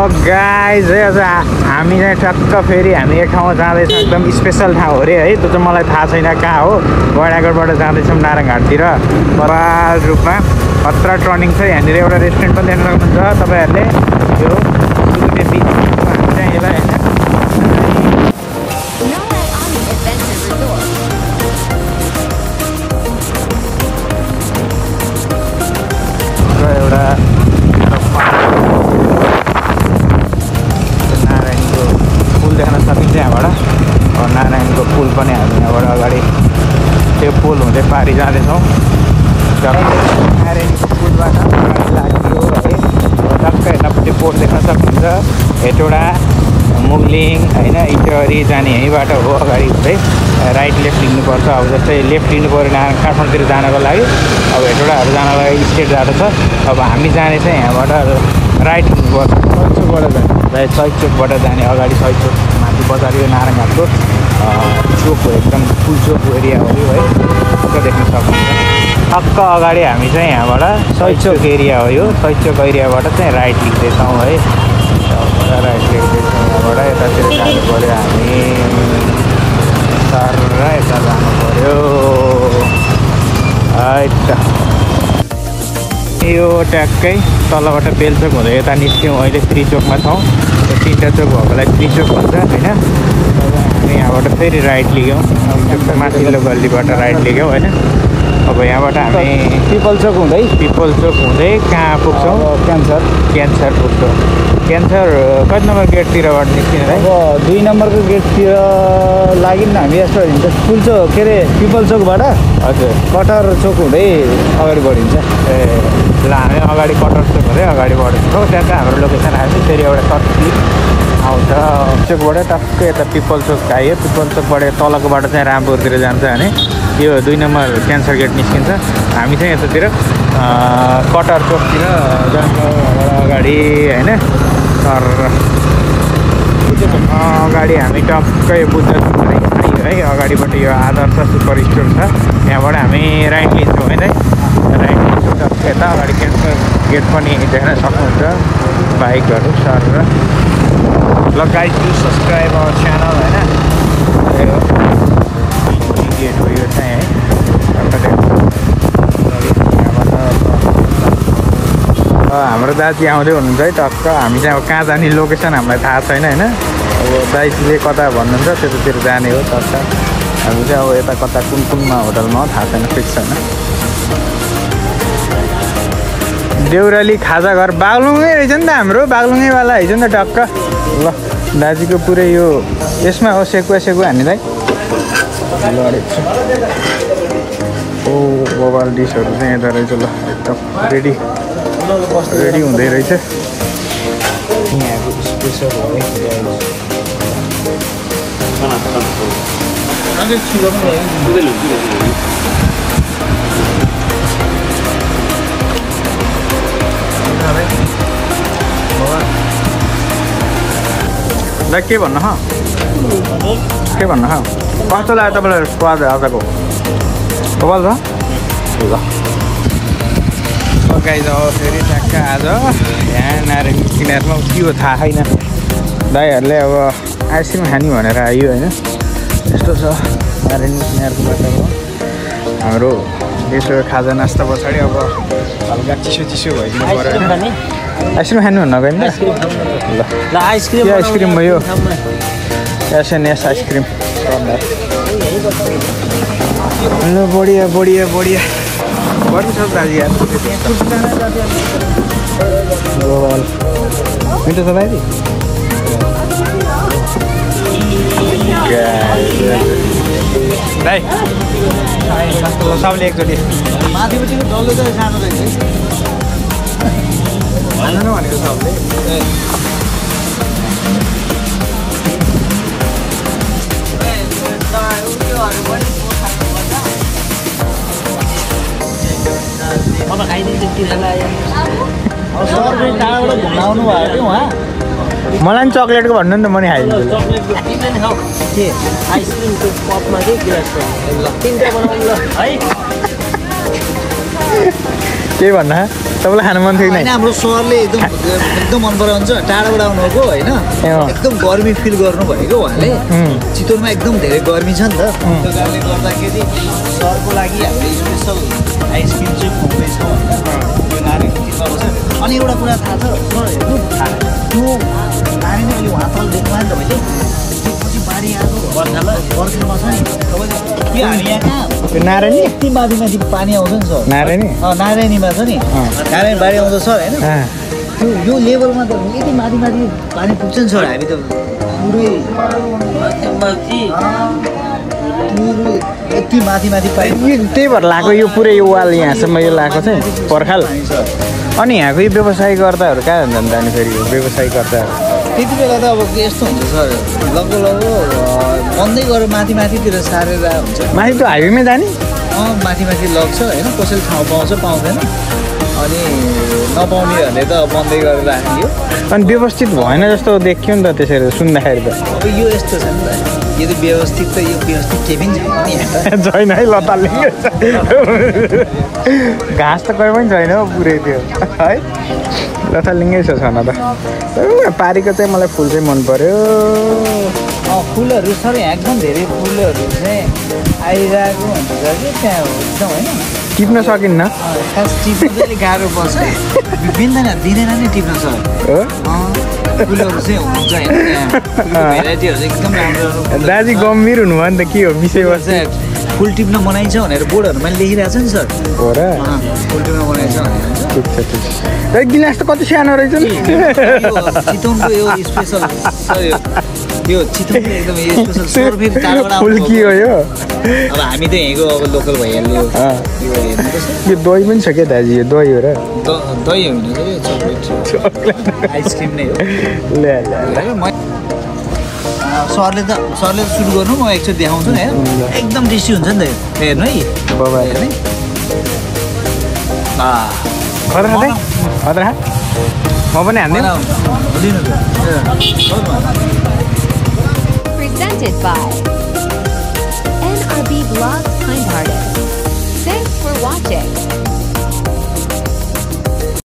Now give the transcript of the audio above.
guys है आज हामी चाहिँ टक्क फेरि हामी एक ठाउँमा जाँदैछौँ एकदम स्पेसल ठाउँ हो अरे है त्यो चाहिँ मलाई थाहा छैन कहाँ हो गैँडागढबाट जाँदैछौँ नारायणघाटतिर बराल रूपमा खतरा टर्निङ छ यहाँनिर एउटा रेस्टुरेन्ट पनि देख्न सक्नुहुन्छ तपाईँहरूले यो सुदुके बिचमा हामी चाहिँ यसलाई एउटा नारायणको पुल देख्न सकिन्छ यहाँबाट नारायणको पुल पनि हामी यहाँबाट अगाडि त्यो पुल हुँदै पारी जाँदैछौँ नारायणको पुलबाट अगाडि लाग्यो है टक्क हेर्नपट्टि पोर्ट देख्न सक्नुहुन्छ हेटौडा मुगलिङ होइन इटहरी जाने यहीँबाट हो अगाडि हुँदै राइट लेफ्ट लिनुपर्छ अब जस्तै लेफ्ट लिनु पऱ्यो काठमाडौँतिर जानको लागि अब हेटौडाहरू जानको लागि स्टेट जाँदैछ अब हामी जाने चाहिँ यहाँबाट राइट लिनुपर्छ सैचोकबाट जाने अगाडि सैचोक माथि बजार यो नारायणघाटको चोक हो एकदम फुल चोक एरिया हो यो है टक्क देख्न सक्नुहुन्छ टक्क अगाडि हामी चाहिँ यहाँबाट सैचोक एरिया हो यो सैचोक एरियाबाट चाहिँ राइट लिँदैछौँ है राइट लिँदैछौँ यहाँबाट यतातिर जानु पऱ्यो हामी सर यता जानु पऱ्यो यो ट्याक्कै तलबाट बेलचोक हुँदै यता निस्क्यौँ अहिले त्रिचोकमा छौँ तिनवटा चोक भएकोलाई त्रिचोक भन्छ होइन हामी यहाँबाट फेरि राइट लिग्यौँ माथिल्लो गल्लीबाट राइट लिग्यौँ होइन अब यहाँबाट हामी पिपल चोक हुँदै कहाँ पुग्छौँ क्यान्सर पुग्छौँ क्यान्सर कति नम्बर गेटतिरबाट निस्किने है अब 2 नम्बरको गेटतिर लाग्यो नि हामी यस्तो हिँड्छ फुल चोक के अरे पिपल चोकबाट हजुर कटर चोक हुँदै अगाडि बढिन्छ ए ल हामी अगाडि कटर चोक हुँदै अगाडि बढ्छौँ त्यहाँ चाहिँ हाम्रो लोकेसन आएपछि फेरि एउटा सर्ट क्लिक आउँछ चोकबाट टक्कै यता पिपल चोक आयो पिपल चोकबाट तलको बाटो चाहिँ रामपुरतिर जान्छ भने यो 2 नम्बर क्यान्सर गेट निस्किन्छ हामी चाहिँ यतातिर कटर चोकतिर जान्छौँ अगाडि होइन तर अगाडि हामी टक्कै बुद्ध आयो है अगाडिबाट यो आदर्श सुपर स्टोर छ यहाँबाट हामी राइट लिन्छौँ होइन राइट लिन्छौँ टक्कै यता अगाडि क्यान्सर गेट पनि देख्न सक्नुहुन्छ बाइकहरू सर ल guys do subscribe our channel होइन गेट हो यो चाहिँ है हाम्रो दाजु आउँदै हुनुहुन्छ है टक्क हामी चाहिँ अब कहाँ जाने लोकेसन हामीलाई थाहा छैन होइन अब दाइजीले कता भन्नुहुन्छ त्यतातिर जाने हो टक्क हामी चाहिँ अब यता कता कुनमा होटलमा थाहा छैन फिक्स छैन देउराली खाजा घर बागलुङै रहेछ नि त हाम्रो बागलुङैवाला रहेछ नि त टक्क ल दाजुको पुरै यो यसमा हो सेकुवा हामीलाई ओ मोबाइल डिसहरू चाहिँ यता रहेछ ल एकदम रेडी हुँदै रहेछ यहाँको स्पेसल हो है के भन्नु कस्तो लाग्यो तपाईँलाई स्वाद आजको मोबाइल छ ल गाइज अब फेरि ट्याक्क आज यहाँ नारायण किनारमा के हो थाहा छैन दाइहरूले अब आइसक्रिम खाने भनेर आयो होइन यस्तो छ नारायण किनारको बाटोमा हाम्रो यसो खाजा नास्ता पछाडि अब हल्का चिसो भइदिनु पऱ्यो होइन आइसक्रिम खानु भन्नु गयो नि ल आइसक्रिम भयो एसएनएस आइसक्रिम ल बढिया गर्नु छ दाजु यार मिठो छ दाइ दाइ सबले एकचोटि माथिपट्टिको डल्लो चाहिँ सानो रहेछ भन्नु भनेको सबले अब खाइदिन्छु तिनीहरूलाई अब सरले टाढाबाट घुम्न आउनु भयो कि उहाँ मलाई पनि चक्लेटको भन्नु नि त म नि खाइदिन्छु के आइसक्रिमको कपमा चाहिँ गिलास ल 3टा बनाउनु ल है के भन्नु तपाईँलाई खानु मन थियो कि होइन हाम्रो सरले एकदम मन पराउँछ टाढाबाट आउनुभएको होइन एकदम गर्मी फिल गर्नुभएको उहाँले चितवनमा एकदम धेरै गर्मी छ नि त त्यो कारणले गर्दाखेरि सरको लागि हामीले स्पेसल आइसक्रिम चाहिँ खुवाउँदैछौँ त्यो नानीको चिजमा बस्छ अनि एउटा कुरा थाहा छ सर त्यो नानी नै अहिले उहाँ तल देख्नु भयो नि त पछि बारी आएको बर्खामा छ नि तपाईँले के हामी यहाँ कहाँ त्यो नारायणी यति माथि माथि पानी आउँछ नि सर नारायणी नारायणीमा छ नि नारायणी बारी आउँछ सर होइन यो लेभलमा त यति माथि माथि पानी पुग्छ नि सर हामी त पुरै यति माथि माथि पानी त्यही भएर लाग्यो यो पुरै यो वाल यहाँसम्म यो लगाएको चाहिँ पर्खाल अनि यहाँको यो व्यवसायकर्ताहरू कहाँ हुन्छन् त अनि फेरि यो व्यवसायकर्ताहरू त्यति बेला त अब यस्तो हुन्छ सर लगभग बन्दै गरेर माथि माथितिर सारेर हुन्छ माथि त हाइवेमै जाने माथि माथि लग्छ होइन कसैले ठाउँ पाउँछ पाउँदैन अनि नपाउनेहरूले त बन्दै गरेर राखियो अनि व्यवस्थित भएन जस्तो देखियो नि त त्यसरी सुन्दाखेरि त अब यो यस्तो छ नि त यो त व्यवस्थित त यो व्यवस्थित केही पनि छैन नि छैन है लतालिङ्गै घाँस त कहीँ पनि छैन हौ पुरै त्यो है लतालिङ्गै छ छन त पारीको चाहिँ मलाई फुल चाहिँ मन पर्यो फुलहरू सर यहाँ एकदम धेरै फुलहरू चाहिँ आइरहेको हुन्छ कि त्यहाँ एकदम होइन टिप्न सकिन्न खास टिप्नु चाहिँ गाह्रो पर्छ मिल्दैन दिँदैन नि टिप्न सर फुलहरू चाहिँ हुन्छ भेराइटीहरू चाहिँ एकदम राम्रो दाजु गम्भीर हुनुभयो नि त के हो विषयवस्तु फुल टिप्न मनाइन्छ भनेर बोर्डहरू मैले लेखिरहेको छु नि सर हो र फुल टिप्न मनाइन्छ भनेर ठिक छ ठिक छ गिलास त कति सानो रहेछ नि चितवनको यो स्पेसल सर यो चितवनको एकदम स्पेसल सर फेरि टाढाबाट फुल के हो यो अब हामी त यहीँको अब लोकल भइहाल्यो यो दही पनि छ क्या दाजु यो दही हो र दही होइन चक्लेट आइसक्रिम नै हो ल सरले त सुरु गर्नु म एकचोटि देखाउँछु नि एकदम टेस्टी हुन्छ नि त हेर्नु है बाबा हेर्नु खतरा म पनि हान्दिनँ लिनु Presented by